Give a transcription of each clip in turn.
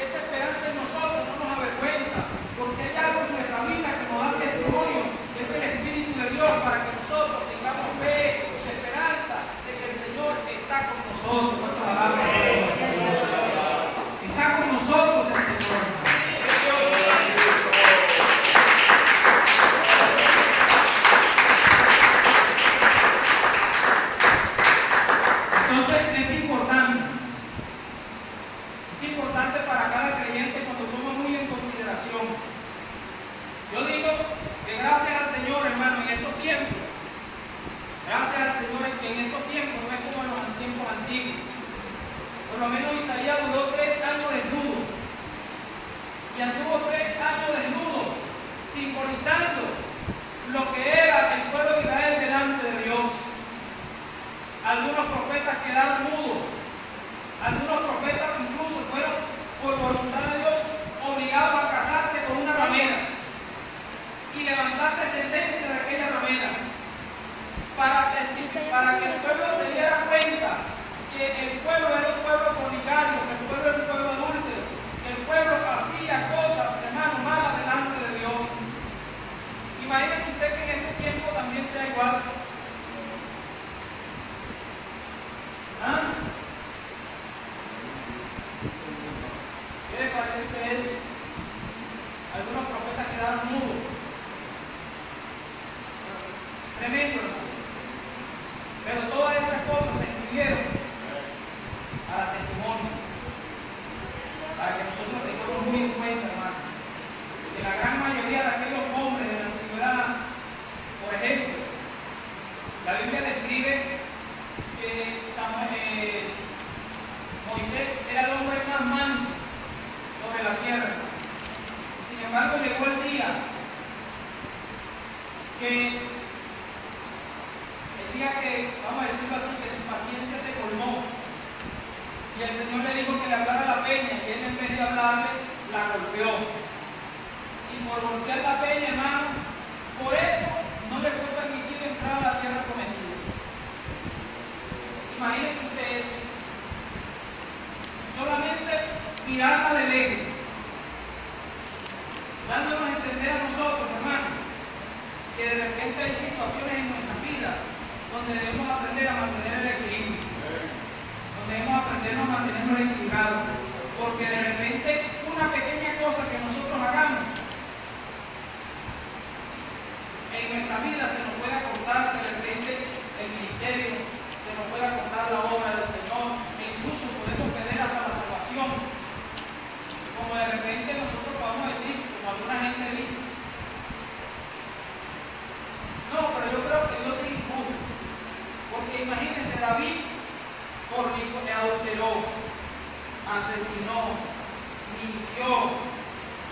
esa esperanza en nosotros no nos avergüenza, porque hay algo en nuestra vida que nos da testimonio, que es el Espíritu de Dios, para que nosotros tengamos fe y esperanza de que el Señor está con nosotros. ¿Cuántos alaban? Está con nosotros el Señor. Entonces es importante para cada creyente cuando toma muy en consideración. Yo digo que gracias al Señor, hermano, en estos tiempos, gracias al Señor que en estos tiempos no es como en los tiempos antiguos. Por lo menos Isaías duró 3 años desnudo, y anduvo 3 años desnudo, simbolizando lo que era el pueblo de Israel delante de Dios. Algunos profetas quedaron mudos, algunos profetas incluso fueron por voluntad de Dios obligados a casarse con una ramera y levantar descendencia de aquella ramera, para que el pueblo se diera cuenta que el pueblo era un pueblo fornicario, que el pueblo era un pueblo adúltero, que el pueblo hacía cosas, hermano, malas delante de Dios. Imagínese usted que en este tiempo también sea igual. ¿Qué le parece a usted eso? Algunos profetas quedaron mudos. Tremendo, hermano. Pero todas esas cosas se escribieron para testimonio, para que nosotros tengamos muy en cuenta, hermano, que la gran mayoría de aquellos hombres de la antigüedad, por ejemplo, la Biblia describe que Moisés era el hombre más manso sobre la tierra. Y sin embargo llegó el día que, vamos a decirlo así, que su paciencia se colmó. Y el Señor le dijo que le hablara la peña, y él en vez de hablarle, la golpeó. Y por golpear la peña, hermano, por eso no le fue permitido entrar a la tierra prometida. Imagínense usted eso. Solamente mirarla de lejos, dándonos a entender a nosotros, hermano, que de repente hay situaciones en nuestras vidas donde debemos aprender a mantener el equilibrio, donde debemos aprender a mantenernos equilibrados, porque de repente una pequeña cosa que nosotros hagamos en nuestra vida se nos puede cortar de repente el ministerio, se nos puede cortar la obra del Señor, e incluso podemos perder hasta la salvación. Como de repente nosotros podemos decir, como alguna gente dice, no, pero yo creo que Dios es injusto, porque imagínense, David fornicó, adulteró, asesinó, mintió,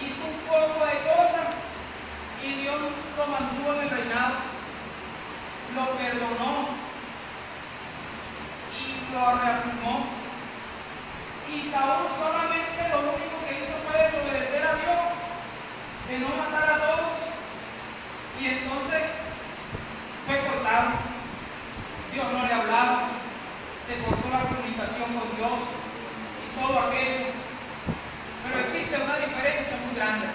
hizo un poco de cosas y Dios lo mantuvo en el reinado, lo perdonó y lo reafirmó. Y Saúl solamente lo único que hizo fue desobedecer a Dios, de no matar a todos, y entonces fue cortado. Dios no le hablaba, se cortó la comunicación con Dios y todo aquello. Pero existe una diferencia muy grande.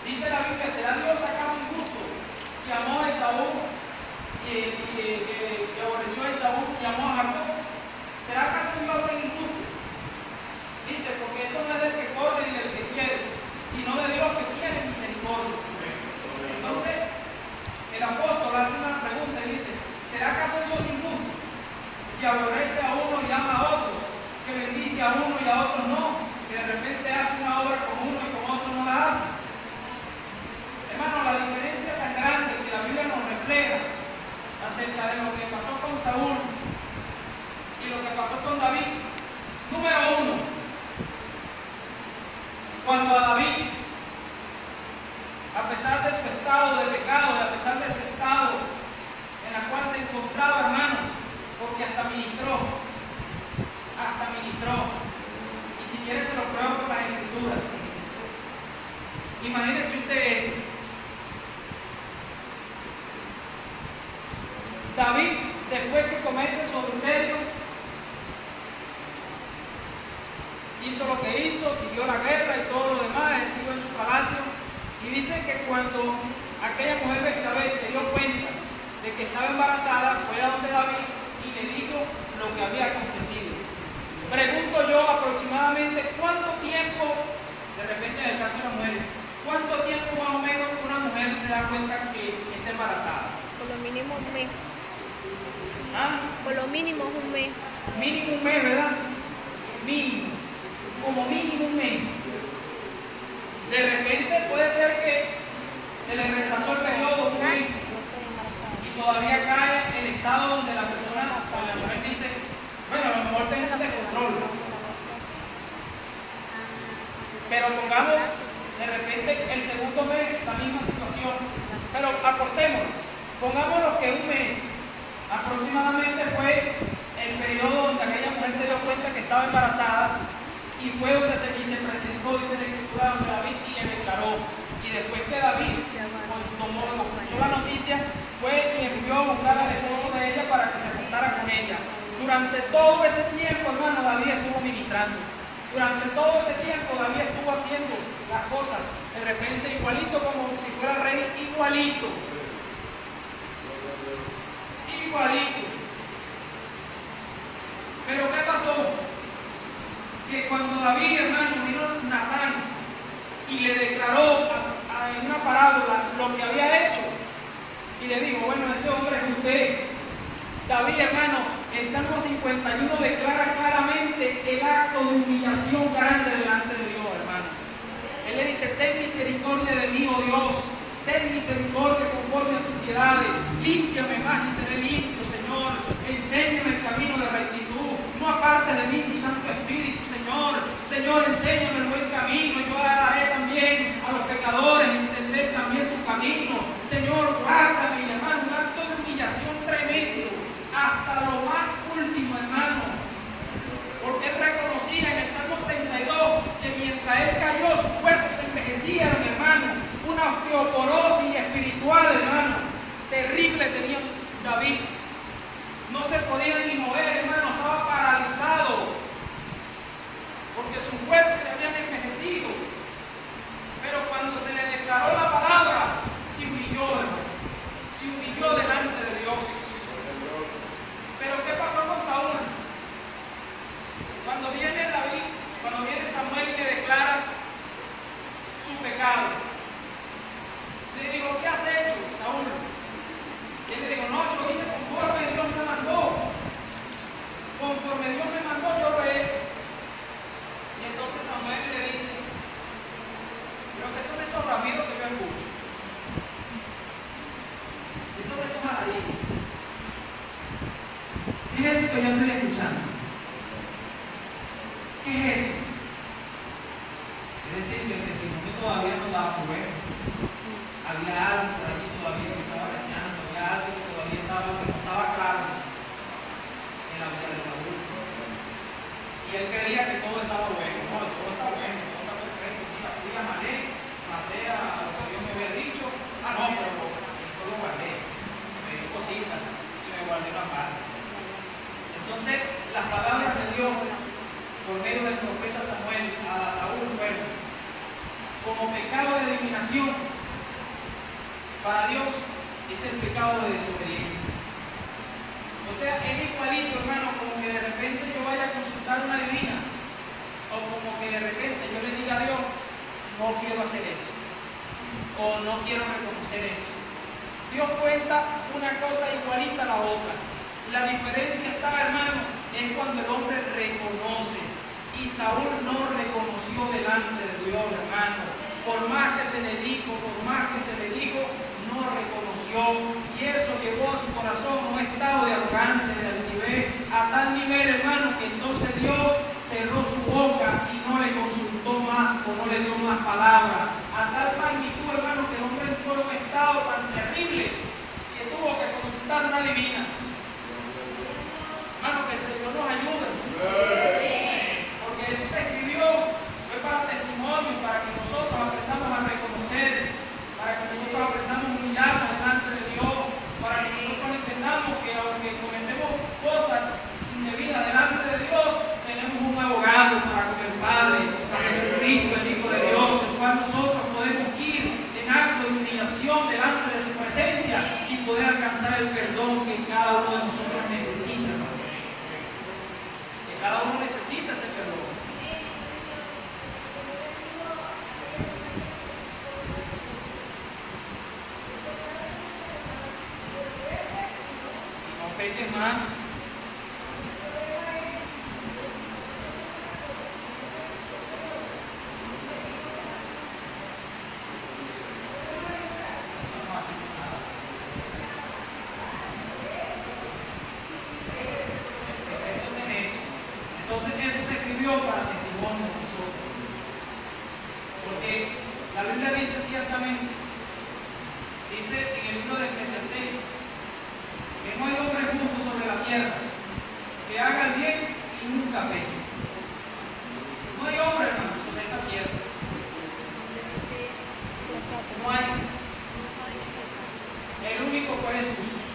Dice la Biblia: ¿será Dios acaso injusto que amó a Esaú que aborreció a Esaú y amó a Jacob? ¿Será acaso Dios injusto? Dice, porque esto no es del que corre ni del que quiere, sino de Dios que tiene misericordia. Entonces, el apóstol hace una pregunta y dice: ¿será acaso Dios injusto que aborrece a uno y ama a otros, que bendice a uno y a otros no, que de repente hace una obra con uno y con otro no la hace? Hermano, la diferencia tan grande que la Biblia nos refleja acerca de lo que pasó con Saúl y lo que pasó con David. Número 1, cuando a David, a pesar de su estado de pecado, a pesar de su estado en la cual se encontraba, hermano, porque hasta ministró, y si quiere se lo pruebo con las escrituras. Imagínese usted, David, después que comete su adulterio, hizo lo que hizo, siguió la guerra y todo lo demás, él siguió en su palacio. Y dice que cuando aquella mujer Betsabé se dio cuenta de que estaba embarazada, fue a donde David y le dijo lo que había acontecido. Pregunto yo aproximadamente cuánto tiempo, de repente en el caso de la mujer, cuánto tiempo más o menos una mujer se da cuenta que está embarazada. Por lo mínimo un mes. ¿Ah? Por lo mínimo un mes. Mínimo un mes, ¿verdad? Mínimo. Como mínimo un mes. De repente puede ser que se le retrasó el periodo un mes y todavía cae el estado donde la persona, la mujer dice, bueno, a lo mejor tengo un descontrol. Pero pongamos de repente el segundo mes la misma situación. Pero acortémonos. Pongámonos que un mes aproximadamente fue el periodo donde aquella mujer se dio cuenta que estaba embarazada y fue donde se presentó, dice la escritura, donde David y le declaró. Y después que David escuchó la noticia, fue y envió a buscar al esposo de ella para que se acostara con ella. Durante todo ese tiempo, hermano, David estuvo ministrando. Durante todo ese tiempo David estuvo haciendo las cosas, de repente igualito como si fuera rey, igualito. Pero ¿qué pasó? Que cuando David, hermano, vino Natán y le declaró en una parábola lo que había hecho y le dijo, bueno, ese hombre es usted. David, hermano, el Salmo 51 declara claramente el acto de humillación grande delante de Dios, hermano. Él le dice, ten misericordia de mí, oh Dios. Ten misericordia conforme a tus piedades. Límpiame más y seré limpio, Señor. Enséñame el camino de rectitud. No apartes de mí tu Santo Espíritu, Señor. Señor, enséñame el buen camino. Yo haré también a los pecadores entender también tu camino. Señor, guárdame, hermano. Un acto de humillación tremendo. Hasta lo más último, hermano. Porque él reconocía en el Salmo 32 que mientras él cayó, sus huesos se envejecieron, hermano. Una osteoporosis espiritual, hermano, terrible tenía David. No se podía ni mover, hermano, estaba paralizado porque sus huesos se habían envejecido. Pero cuando se le declaró la palabra, se humilló, hermano, se humilló delante de Dios. Pero ¿qué pasó con Saúl? Cuando viene David, cuando viene Samuel y le declara su pecado, le digo, ¿qué has hecho, Saúl? Y él le dijo, no, yo lo hice conforme Dios me mandó. Conforme Dios me mandó, yo lo he hecho. Y entonces Samuel le dice, creo que son esos bramidos que yo escucho. Esos de esos alaridos. ¿Qué es eso que yo estoy escuchando? ¿Qué es eso? Es decir, que el testimonio todavía no daba bueno. Había algo por allí todavía que estaba deseando, había algo que todavía no estaba claro en la vida de Saúl. Y él creía que todo estaba bueno. No, todo está bueno, todo está perfecto. Mira, fui a Mané, maté a lo que Dios me había dicho. Ah, no, pero esto lo guardé. Me dio cositas y me guardé una parte. Entonces, las palabras de Dios por medio del profeta Samuel a Saúl fueron como pecado de eliminación. Para Dios es el pecado de desobediencia. O sea, es igualito, hermano, como que de repente yo vaya a consultar una divina, o como que de repente yo le diga a Dios, no quiero hacer eso, o no quiero reconocer eso. Dios cuenta una cosa igualita a la otra. La diferencia está, hermano, es cuando el hombre reconoce. Y Saúl no reconoció delante de Dios, hermano. Por más que se le dijo, no reconoció, y eso llevó a su corazón a un estado de arrogancia, de altivez, a tal nivel, hermano, que entonces Dios cerró su boca y no le consultó más o no le dio más palabras. A tal magnitud, hermano, que el hombre entró en un estado tan terrible que tuvo que consultar una divina. Hermano, que el Señor nos ayude, porque eso se escribió, fue para testimonio, para que nosotros aprendamos a reconocer, para que nosotros aprendamos a humillarnos delante de Dios, para que nosotros entendamos que aunque cometemos cosas indebidas delante de Dios, tenemos un abogado para con el Padre. más. Entonces eso se escribió para testimonio de nosotros. Porque la Biblia dice ciertamente, dice en el libro de Eclesiastés, que no hay hombre justo sobre la tierra que haga el bien y nunca peque. No hay hombre, hermano, sobre esta tierra. No hay. El único fue Jesús,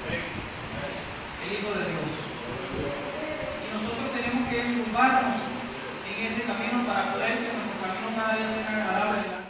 el Hijo de Dios. Nosotros tenemos que enrumbarnos en ese camino para poder que nuestro camino cada día sea agradable.